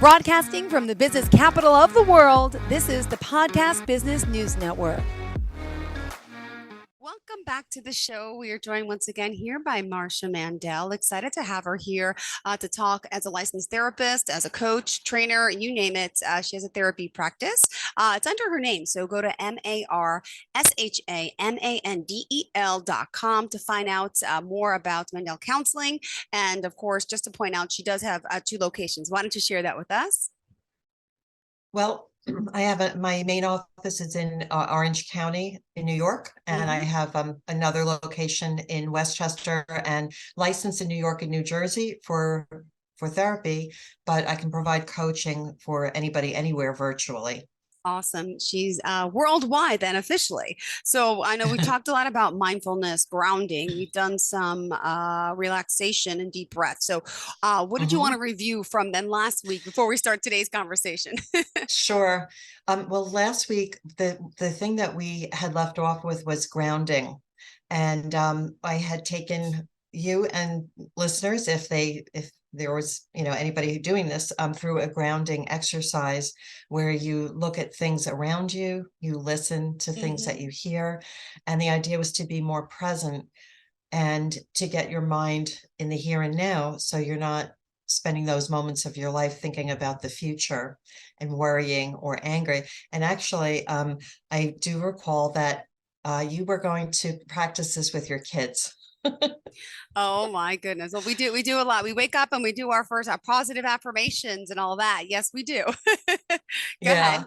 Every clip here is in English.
Broadcasting from the business capital of the world, this is the Podcast Business News Network. Welcome back to the show. We are joined once again here by Marsha Mandel. Excited to have her here to talk as a licensed therapist, as a coach, trainer, you name it. She has a therapy practice. It's under her name. So go to MarshaMandel.com to find out more about Mandel Counseling. And of course, just to point out, she does have 2 locations. Why don't you share that with us? Well, I have my main office is in Orange County in New York, and I have another location in Westchester and licensed in New York and New Jersey for therapy, but I can provide coaching for anybody anywhere virtually. Awesome. She's worldwide then officially. So I know we talked a lot about mindfulness, grounding. We've done some relaxation and deep breath. So what did you want to review from then last week before we start today's conversation? Sure. Well, last week, the thing that we had left off with was grounding. And I had taken you and listeners, if there was, anybody doing this, through a grounding exercise where you look at things around you, you listen to things that you hear. And the idea was to be more present and to get your mind in the here and now. So you're not spending those moments of your life thinking about the future and worrying or angry. And actually, I do recall that you were going to practice this with your kids. Oh my goodness. Well, we do a lot. We wake up and we do our positive affirmations and all that. Yes, we do. Go ahead.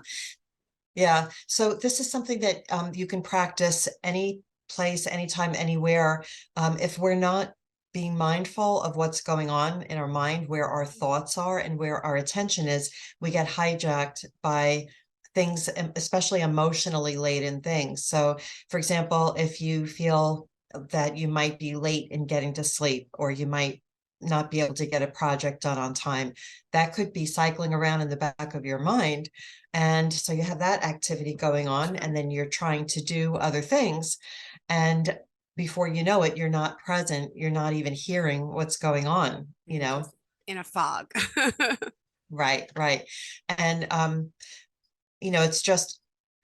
Yeah. So this is something that you can practice any place, anytime, anywhere. If we're not being mindful of what's going on in our mind, where our thoughts are and where our attention is, we get hijacked by things, especially emotionally laden things. So, for example, if you feel that you might be late in getting to sleep, or you might not be able to get a project done on time, that could be cycling around in the back of your mind. And so you have that activity going on, and then you're trying to do other things. And before you know it, you're not present. You're not even hearing what's going on, In a fog. Right. And,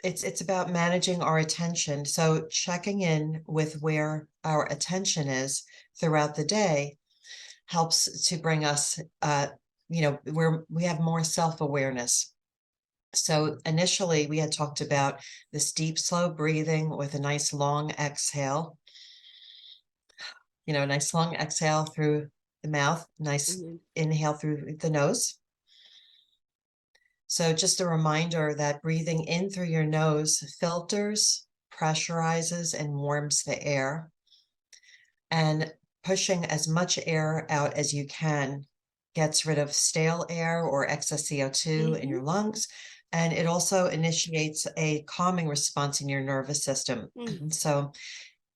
it's about managing our attention. So checking in with where our attention is throughout the day helps to bring us, where we have more self-awareness. So initially we had talked about this deep, slow breathing with a nice long exhale, nice long exhale through the mouth, nice inhale through the nose. So just a reminder that breathing in through your nose filters, pressurizes, and warms the air. And pushing as much air out as you can gets rid of stale air or excess CO2 in your lungs. And it also initiates a calming response in your nervous system. So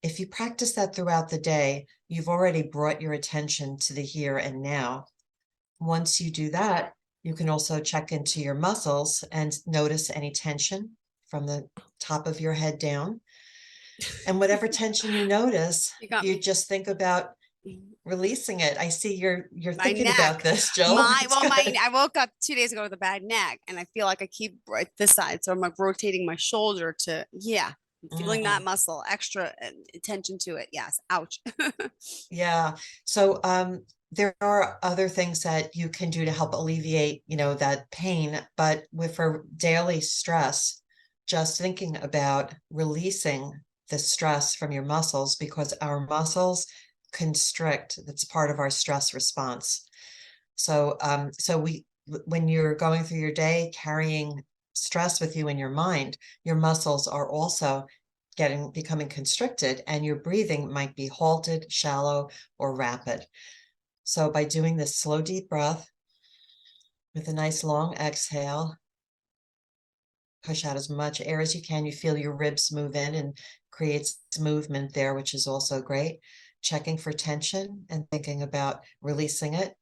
if you practice that throughout the day, you've already brought your attention to the here and now. Once you do that, you can also check into your muscles and notice any tension from the top of your head down. And whatever tension you notice, you just think about releasing it. I see you're thinking about this, Jill. I woke up 2 days ago with a bad neck, and I feel like I keep right this side. So I'm like rotating my shoulder to, feeling that muscle, extra attention to it. Yes. Ouch. Yeah. So, there are other things that you can do to help alleviate, that pain, but for daily stress, just thinking about releasing the stress from your muscles, because our muscles constrict. That's part of our stress response. So, when you're going through your day carrying stress with you in your mind, your muscles are also becoming constricted, and your breathing might be halted, shallow, or rapid. So by doing this slow, deep breath with a nice long exhale, push out as much air as you can. You feel your ribs move in and creates movement there, which is also great. Checking for tension and thinking about releasing it.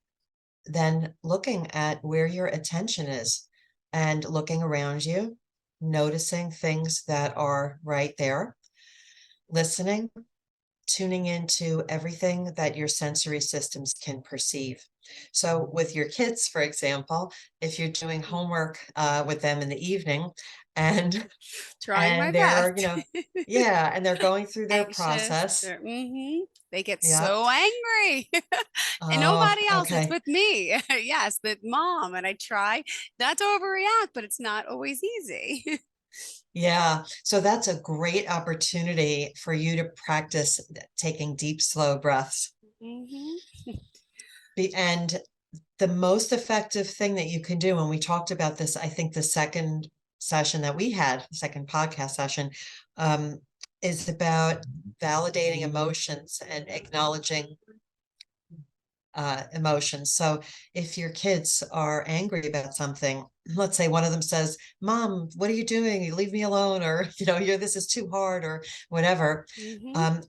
Then looking at where your attention is and looking around you, noticing things that are right there, listening, tuning into everything that your sensory systems can perceive. So with your kids, for example, if you're doing homework with them in the evening and Trying my they're, best. yeah, and they're going through their Anxious. process. They get Yeah. so angry. And Oh, nobody else. It's okay. with me. Yes, the mom. And I try not to overreact, but it's not always easy. Yeah. So that's a great opportunity for you to practice taking deep, slow breaths. hmm And the most effective thing that you can do, and we talked about this, I think the second session that we had, the second podcast session, um, is about validating emotions and acknowledging emotions. So if your kids are angry about something, let's say one of them says, "Mom, what are you doing? You leave me alone," or you're this is too hard, or whatever. hmm Um,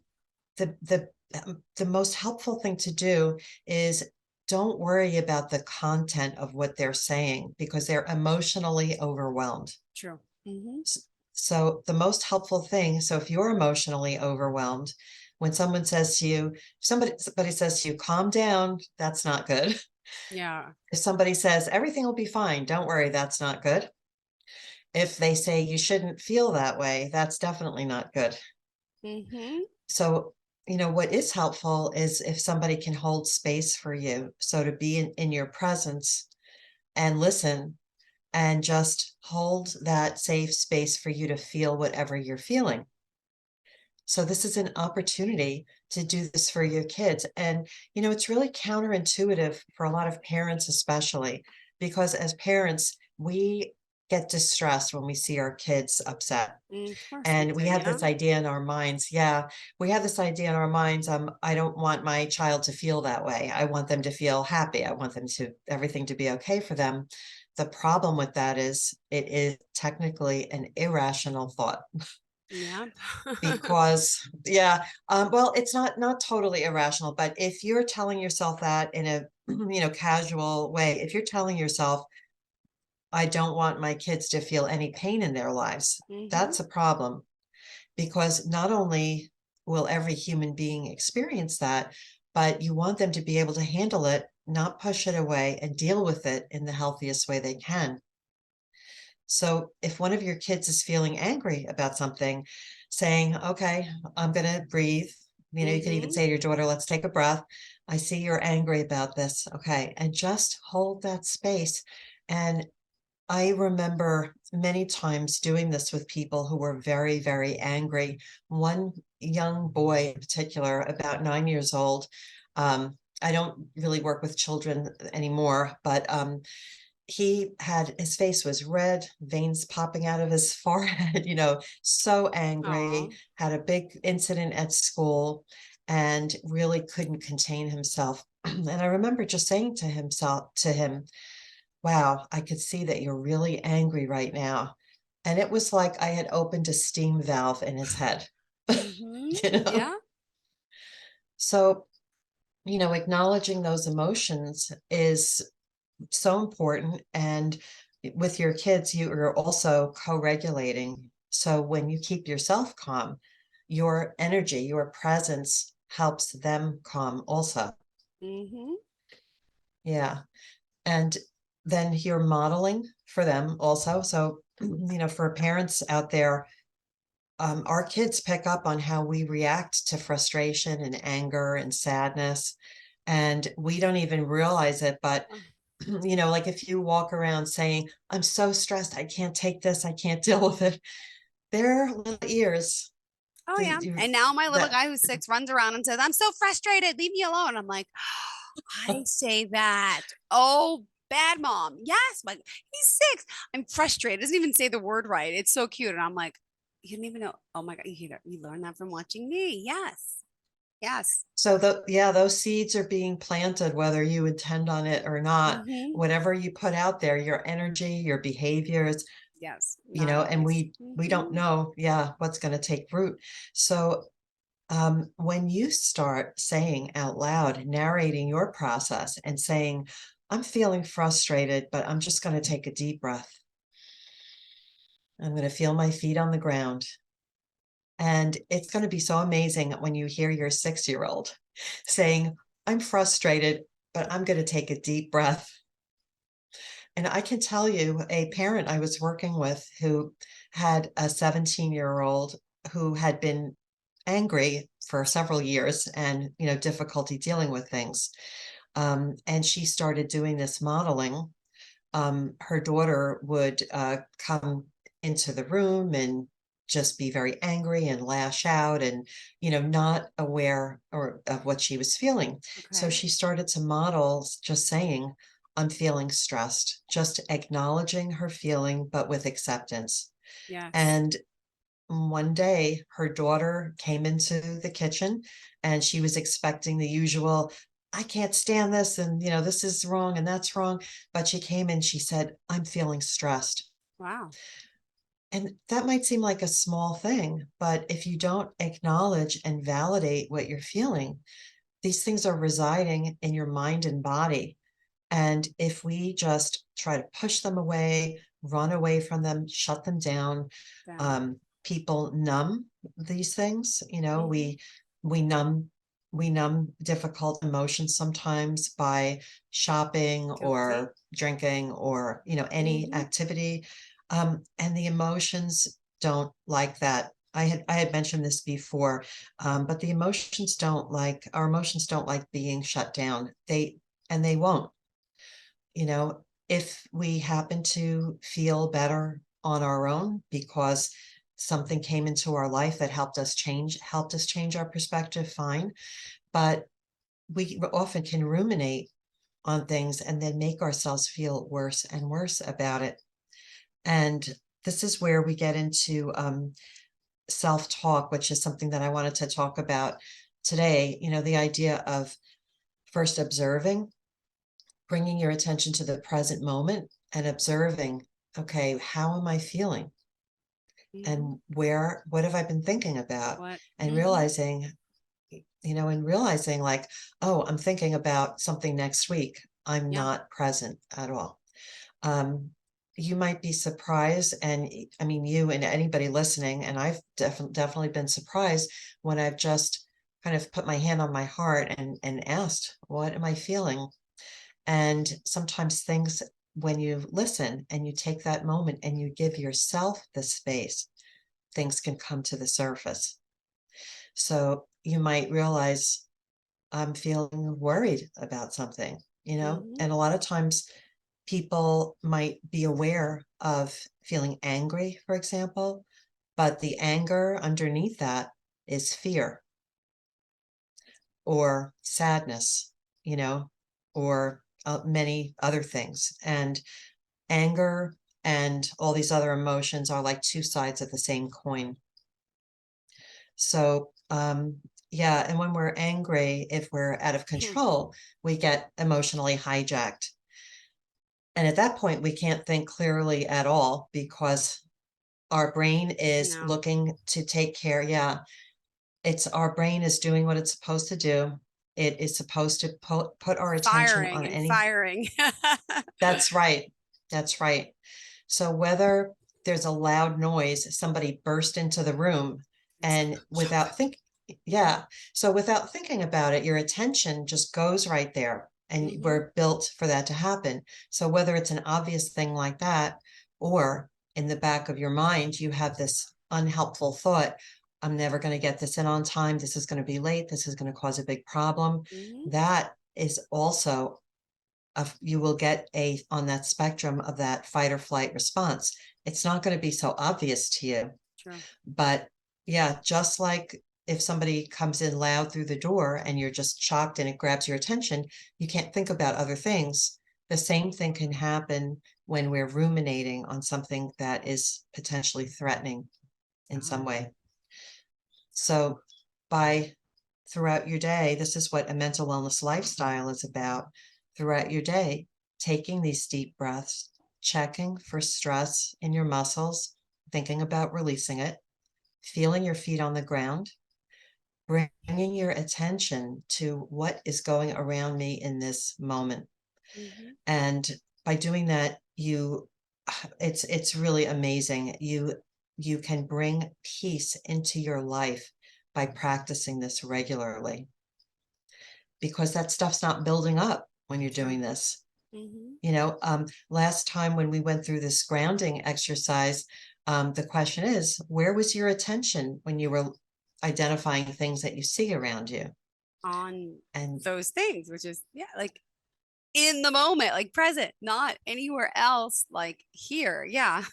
the most helpful thing to do is don't worry about the content of what they're saying because they're emotionally overwhelmed. True. So the most helpful thing, so if you're emotionally overwhelmed, when someone says to you, somebody says to you, calm down, that's not good. Yeah. If somebody says everything will be fine, don't worry, that's not good. If they say you shouldn't feel that way, that's definitely not good. hmm So, what is helpful is if somebody can hold space for you. So to be in your presence and listen and just hold that safe space for you to feel whatever you're feeling. So this is an opportunity to do this for your kids. And, it's really counterintuitive for a lot of parents, especially because as parents, we get distressed when we see our kids upset. Of course we And we do. have Yeah. this idea in our minds. Yeah, we have this idea in our minds. I don't want my child to feel that way. I want them to feel happy. I want them to everything to be okay for them. The problem with that is it is technically an irrational thought Yeah. because yeah, well, it's not totally irrational, but if you're telling yourself that in a casual way, if you're telling yourself, I don't want my kids to feel any pain in their lives, hmm that's a problem because not only will every human being experience that, but you want them to be able to handle it, not push it away, and deal with it in the healthiest way they can. So if one of your kids is feeling angry about something, saying, okay, I'm going to breathe. You can even hmm say to your daughter, let's take a breath. I see you're angry about this. Okay. And just hold that space. And I remember many times doing this with people who were very, very angry. One young boy in particular, about 9 years old. I don't really work with children anymore, but he had his face was red, veins popping out of his forehead, so Aw. angry, had a big incident at school and really couldn't contain himself. And I remember just saying to him, wow, I could see that you're really angry right now. And it was like I had opened a steam valve in his head, you know? Yeah. So, acknowledging those emotions is so important. And with your kids, you are also co-regulating. So when you keep yourself calm, your energy, your presence helps them calm also. hmm Yeah. And then you're modeling for them also. So, for parents out there, our kids pick up on how we react to frustration and anger and sadness. And we don't even realize it, but like if you walk around saying, I'm so stressed, I can't take this, I can't deal with it, their little ears, Oh the, yeah. you, And now my little that, guy who's 6 runs around and says, I'm so frustrated. Leave me alone. I'm like, I say that. Oh, bad mom. Yes. Like he's 6. I'm frustrated. Doesn't even say the word right. It's so cute. And I'm like, you don't even know. Oh my God. You learned that from watching me. Yes. Yes. so yeah, those seeds are being planted, whether you intend on it or not. hmm Whatever you put out there, your energy, your behaviors, Yes. Not and always. we don't know, yeah, what's going to take root. So when you start saying out loud, narrating your process and saying, I'm feeling frustrated, but I'm just going to take a deep breath. I'm going to feel my feet on the ground. And it's going to be so amazing when you hear your 6-year-old saying, I'm frustrated, but I'm going to take a deep breath. And I can tell you, a parent I was working with who had a 17-year-old who had been angry for several years and, difficulty dealing with things. And she started doing this modeling. Her daughter would come into the room and just be very angry and lash out and, not aware of what she was feeling. So Okay. she started to model just saying, I'm feeling stressed, just acknowledging her feeling, but with acceptance. Yes. And one day her daughter came into the kitchen and she was expecting the usual, I can't stand this, and this is wrong and that's wrong. But she came in, she said, I'm feeling stressed. Wow. And that might seem like a small thing, but if you don't acknowledge and validate what you're feeling, these things are residing in your mind and body. And if we just try to push them away, run away from them, shut them down, Down. people numb these things. Mhm. We numb we numb difficult emotions sometimes by shopping Guilty. or drinking or any Mhm. activity, and the emotions don't like that. I had mentioned this before, but our emotions don't like being shut down. They won't. If we happen to feel better on our own because something came into our life that helped us change our perspective, fine. But we often can ruminate on things and then make ourselves feel worse and worse about it. And this is where we get into self-talk, which is something that I wanted to talk about today. The idea of first observing, bringing your attention to the present moment and observing, okay, how am I feeling? Mhm. And what have I been thinking about? What? And Mhm. realizing like, oh, I'm thinking about something next week. I'm Yeah. not present at all. Um, you might be surprised, and I mean, you and anybody listening, and I've definitely been surprised when I've just kind of put my hand on my heart and asked, what am I feeling? And sometimes things, when you listen and you take that moment and you give yourself the space, things can come to the surface. So you might realize, I'm feeling worried about something, Mhm. and a lot of times people might be aware of feeling angry, for example, but the anger underneath that is fear or sadness, you know, or many other things. And anger and all these other emotions are like two sides of the same coin. So, yeah, and when we're angry, if we're out of control, we get emotionally hijacked. And at that point, we can't think clearly at all because our brain is No. looking to take care. Yeah, it's our brain is doing what it's supposed to do. It is supposed to put our attention Firing on and anything. firing. That's right. That's right. So whether there's a loud noise, somebody burst into the room It's and shut without think, yeah. So without thinking about it, your attention just goes right there, and Mhm. we're built for that to happen. So whether it's an obvious thing like that, or in the back of your mind, you have this unhelpful thought, I'm never going to get this in on time. This is going to be late. This is going to cause a big problem. Mhm. That is also you will get on that spectrum of that fight or flight response. It's not going to be so obvious to you, True. but yeah, just like if somebody comes in loud through the door and you're just shocked and it grabs your attention, you can't think about other things. The same thing can happen when we're ruminating on something that is potentially threatening in Got some it. way. So by throughout your day, this is what a mental wellness lifestyle is about. Throughout your day, taking these deep breaths, checking for stress in your muscles, thinking about releasing it, feeling your feet on the ground, bringing your attention to what is going around me in this moment. Mhm. And by doing that, it's really amazing. You you can bring peace into your life by practicing this regularly, because that stuff's not building up when you're doing this. Last time when we went through this grounding exercise, the question is, where was your attention when you were identifying things that you see around you? On And those things, which is, yeah, like in the moment, like present, not anywhere else, like here. Yeah.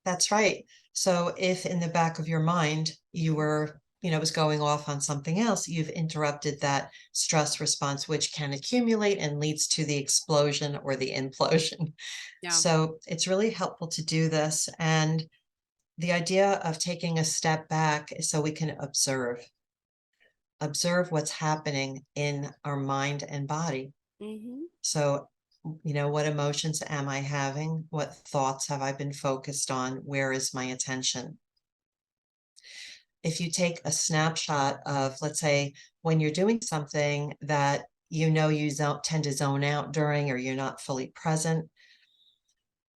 that's right. So if in the back of your mind you were, it was going off on something else, you've interrupted that stress response, which can accumulate and leads to the explosion or the implosion. Yeah. So it's really helpful to do this. And the idea of taking a step back is so we can observe what's happening in our mind and body. So, what emotions am I having? What thoughts have I been focused on? Where is my attention? If you take a snapshot of, let's say, when you're doing something that you tend to zone out during, or you're not fully present,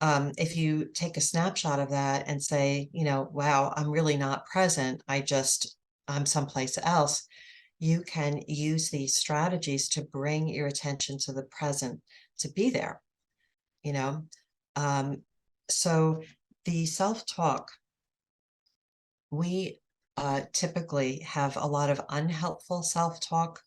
if you take a snapshot of that and say, wow, I'm really not present, I'm someplace else, you can use these strategies to bring your attention to the present, to be there, you know. So the self-talk, we typically have a lot of unhelpful self-talk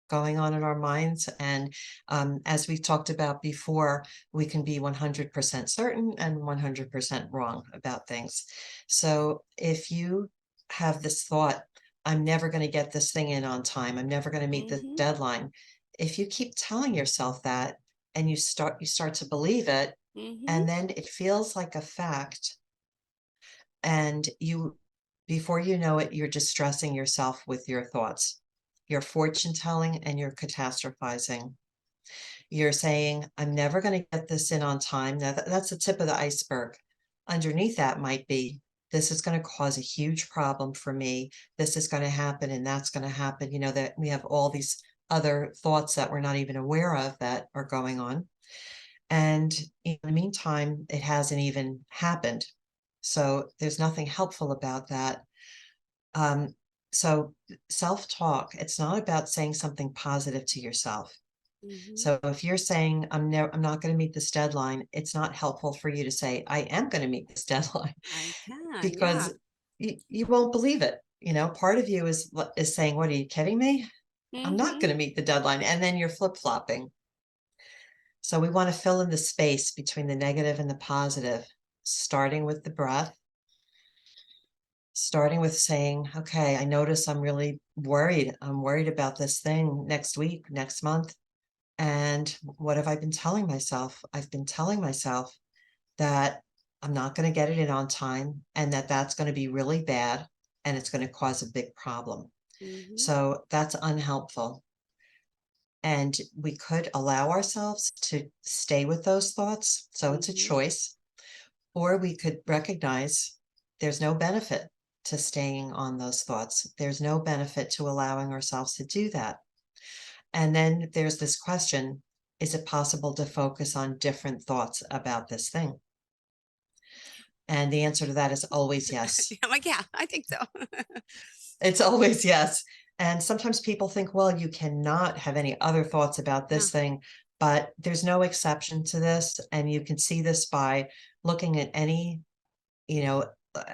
going on in our minds. And as we've talked about before, we can be 100% certain and 100% wrong about things. So if you have this thought, I'm never going to get this thing in on time, I'm never going to meet the deadline, if you keep telling yourself that and you start to believe it, and then it feels like a fact, and before you know it, you're distressing yourself with your thoughts. You're fortune telling and you're catastrophizing. You're saying, I'm never going to get this in on time. Now, that's the tip of the iceberg. Underneath that might be, this is going to cause a huge problem for me. This is going to happen and that's going to happen. That we have all these other thoughts that we're not even aware of that are going on. And in the meantime, it hasn't even happened. So there's nothing helpful about that. So self-talk, it's not about saying something positive to yourself. So if you're saying, I'm not going to meet this deadline, it's not helpful for you to say, I am going to meet this deadline, I can, because you won't believe it. Part of you is saying, what, are you kidding me? I'm not going to meet the deadline. And then you're flip-flopping. So we want to fill in the space between the negative and the positive, starting with the breath, starting with saying, okay, I notice I'm really worried. I'm worried about this thing next week, next month. And what have I been telling myself? I've been telling myself that I'm not going to get it in on time, and that's going to be really bad and it's going to cause a big problem. So that's unhelpful. And we could allow ourselves to stay with those thoughts. So it's a choice. Or we could recognize there's no benefit to staying on those thoughts. There's no benefit to allowing ourselves to do that. And then there's this question, is it possible to focus on different thoughts about this thing? And the answer to that is always yes. I'm like, yeah, I think so. It's always yes. And sometimes people think, well, you cannot have any other thoughts about this thing, but there's no exception to this. And you can see this by looking at any,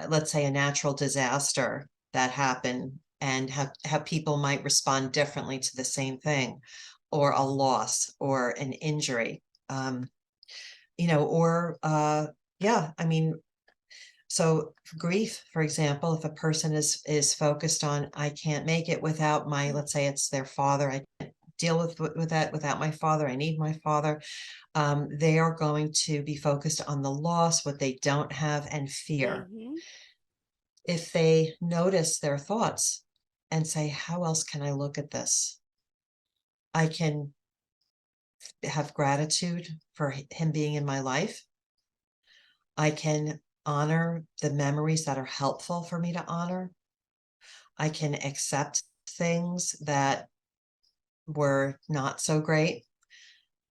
let's say a natural disaster that happened, and how people might respond differently to the same thing, or a loss or an injury, so grief, for example, if a person is focused on, I can't make it without let's say it's their father, I can't deal with that without my father, I need my father. They are going to be focused on the loss, what they don't have, and fear. If they notice their thoughts and say, how else can I look at this? I can have gratitude for him being in my life. I can honor the memories that are helpful for me to honor. I can accept things that were not so great.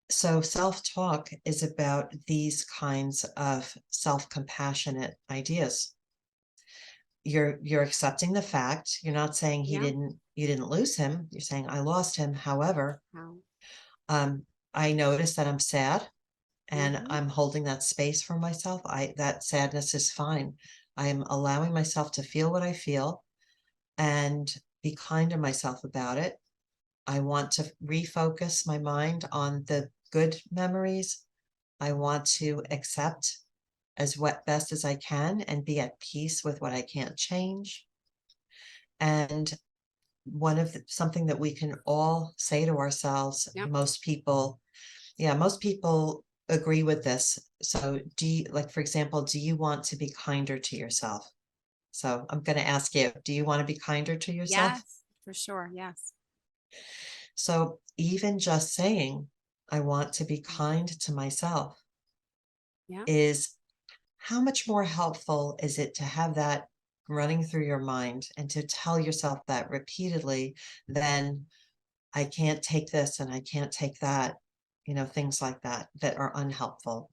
So self-talk is about these kinds of self-compassionate ideas. you're accepting the fact. You're not saying Yeah. you didn't lose him. You're saying I lost him. However, Wow. I notice that I'm sad and Mhm. I'm holding that space for myself. That sadness is fine. I'm allowing myself to feel what I feel and be kind to myself about it. I want to refocus my mind on the good memories. I want to accept as what best as I can and be at peace with what I can't change. And something that we can all say to ourselves, Yep. most people agree with this. So like, for example, do you want to be kinder to yourself? So I'm going to ask you, do you want to be kinder to yourself? Yes, for sure. Yes. So even just saying, I want to be Mm. kind to myself Yeah. is how much more helpful is it to have that running through your mind and to tell yourself that repeatedly than I can't take this and I can't take that, things like that that are unhelpful.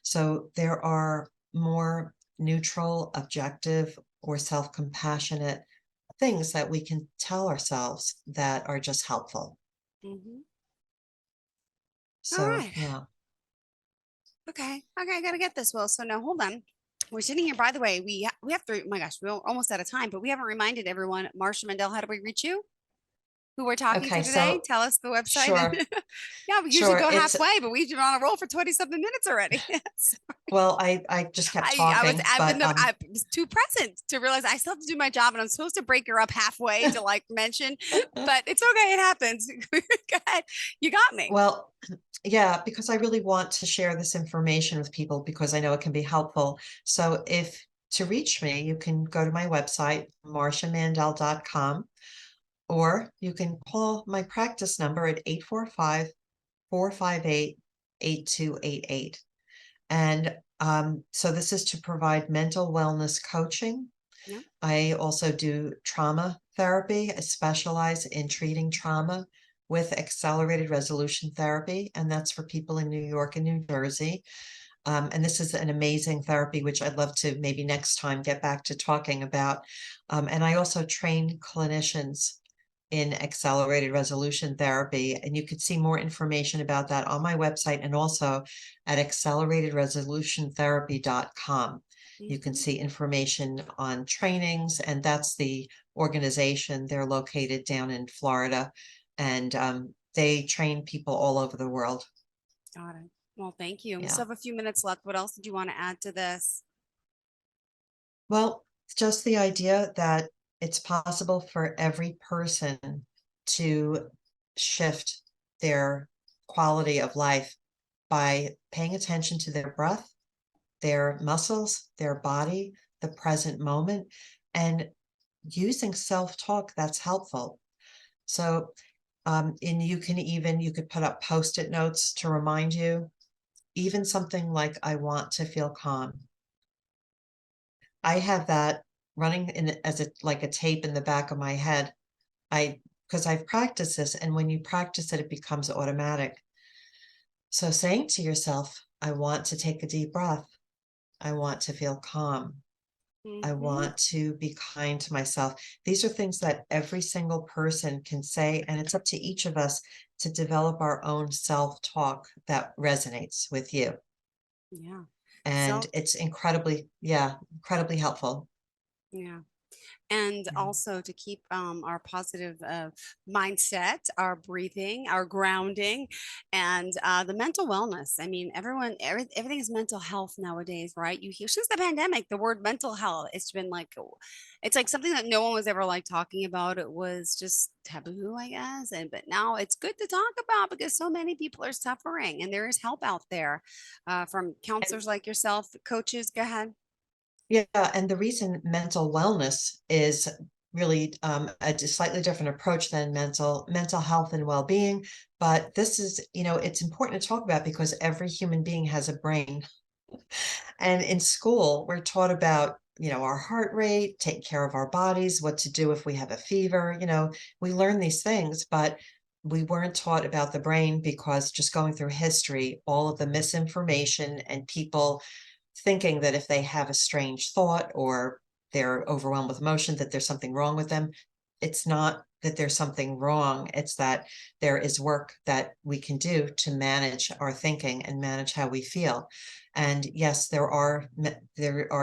So there are more neutral, objective, or self-compassionate things that we can tell ourselves that are just helpful. Mhm. All So, right. yeah. Okay. Okay. I gotta get this. Well, so now hold on. We're sitting here. By the way, we have to. Oh my gosh, we're almost out of time, but we haven't reminded everyone. Marsha Mandel, how do we reach you? Who we're talking to Okay, today? so Tell us the website. And sure, yeah, we usually sure. go halfway, but we've been on a roll for 20 something minutes already. Well, I just kept talking, but I was too present to realize I still have to do my job and I'm supposed to break her up halfway to like mention, but it's okay. It happens. Go ahead. You got me. well, yeah, because I really want to share this information with people because I know it can be helpful. So if to reach me, you can go to my website, marshamandel.com, or you can call my practice number at 845-458-8288. And so this is to provide mental wellness coaching. Yeah. I also do trauma therapy. I specialize in treating trauma with accelerated resolution therapy, and that's for people in New York and New Jersey. And this is an amazing therapy, which I'd love to maybe next time get back to talking about. And I also train clinicians in accelerated resolution therapy. And you could see more information about that on my website and also at acceleratedresolutiontherapy.com. You can Mhm. see information on trainings, and that's the organization. They're located down in Florida, and they train people all over the world. Got it. Well, thank you. We Yeah. still have a few minutes left. What else did you want to add to this? Well, just the idea that it's possible for every person to shift their quality of life by paying attention to their breath, their muscles, their body, the present moment, and using self-talk that's helpful. So, and you could put up post-it notes to remind you, even something like, I want to feel calm. I have that running in as like a tape in the back of my head. Because I've practiced this, and when you practice it, it becomes automatic. So saying to yourself, I want to take a deep breath. I want to feel calm. I Mm-hmm. want to be kind to myself. These are things that every single person can say, and it's up to each of us to develop our own self-talk that resonates with you. Yeah. And So, it's incredibly helpful. yeah. And Yeah. also to keep our positive mindset, our breathing, our grounding, and the mental wellness. I mean, everything is mental health nowadays, right? You hear since the pandemic, the word mental health, it's been like, it's like something that no one was ever like talking about. It was just taboo, I guess. But now it's good to talk about because so many people are suffering, and there is help out there from And counselors like yourself, coaches. Go ahead. yeah, and the reason mental wellness is really a slightly different approach than mental health and well-being. But this is, it's important to talk about because every human being has a brain. And in school, we're taught about, our heart rate, taking care of our bodies, what to do if we have a fever. We learn these things, but we weren't taught about the brain because just going through history, all of the misinformation and people thinking that if they have a strange thought or they're overwhelmed with emotion, that there's something wrong with them. It's not that there's something wrong. It's that there is work that we can do to manage our thinking and manage how we feel. And yes, there are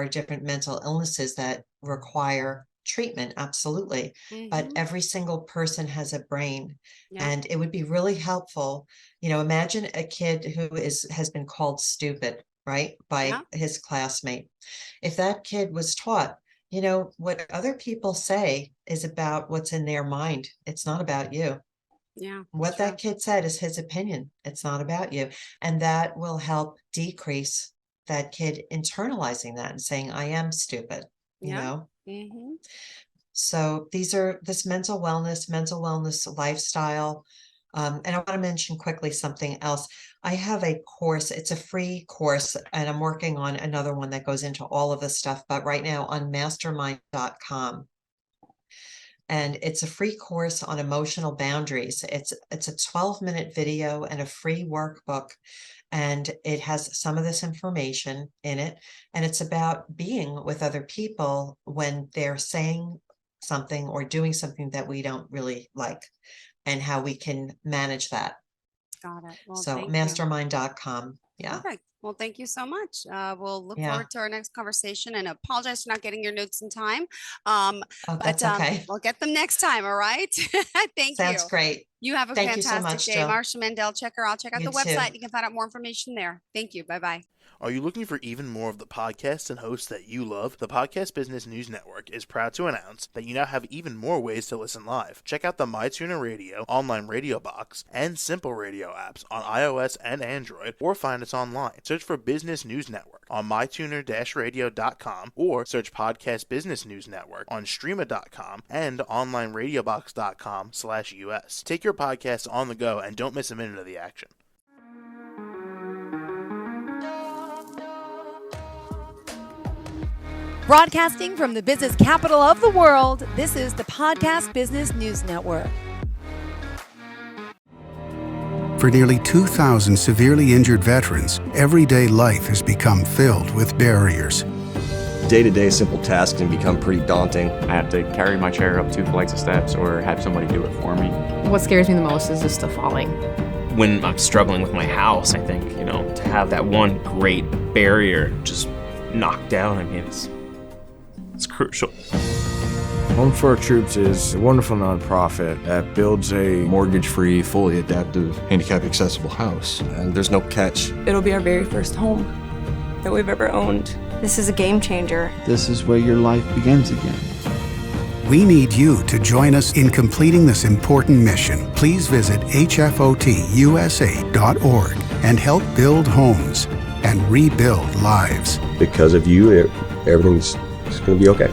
different mental illnesses that require treatment, absolutely. But every single person has a brain, Yeah. and it would be really helpful. Imagine a kid who has been called stupid, right, by his classmate. If that kid was taught, what other people say is about what's in their mind. It's not about you. Yeah. What that kid said is his opinion. It's not about you. And that will help decrease that kid internalizing that and saying, I am stupid, So this mental wellness lifestyle. And I want to mention quickly something else. I have a course. It's a free course, and I'm working on another one that goes into all of this stuff, but right now on mastermind.com. And it's a free course on emotional boundaries. It's a 12-minute video and a free workbook. And it has some of this information in it. And it's about being with other people when they're saying something or doing something that we don't really like, and how we can manage that. Got it. Well, So mastermind.com. Yeah. Perfect. Well, thank you so much. We'll look Yeah. forward to our next conversation, and apologize for not getting your notes in time. Oh, that's okay. We'll get them next time. All right. Thank Sounds you. great. You have a Thank you so fantastic much, day. Jill. Marsha Mandel, check her out. Check out You the website. too. You can find out more information there. Thank you. Bye-bye. Are you looking for even more of the podcasts and hosts that you love? The Podcast Business News Network is proud to announce that you now have even more ways to listen live. Check out the MyTuner Radio, online radio box, and Simple Radio apps on iOS and Android, or find us online. Search for Business News Network on mytuner-radio.com, or search Podcast Business News Network on streama.com and onlineradiobox.com/US. Take your podcasts on the go and don't miss a minute of the action. Broadcasting from the business capital of the world, this is the Podcast Business News Network. For nearly 2,000 severely injured veterans, everyday life has become filled with barriers. Day-to-day simple tasks can become pretty daunting. I have to carry my chair up 2 flights of steps or have somebody do it for me. What scares me the most is just the falling. When I'm struggling with my house, I think, to have that one great barrier just knocked down, it's crucial. Home for Our Troops is a wonderful nonprofit that builds a mortgage-free, fully adaptive, handicap-accessible house. And there's no catch. It'll be our very first home that we've ever owned. This is a game changer. This is where your life begins again. We need you to join us in completing this important mission. Please visit hfotusa.org and help build homes and rebuild lives. Because of you, everything's going to be okay.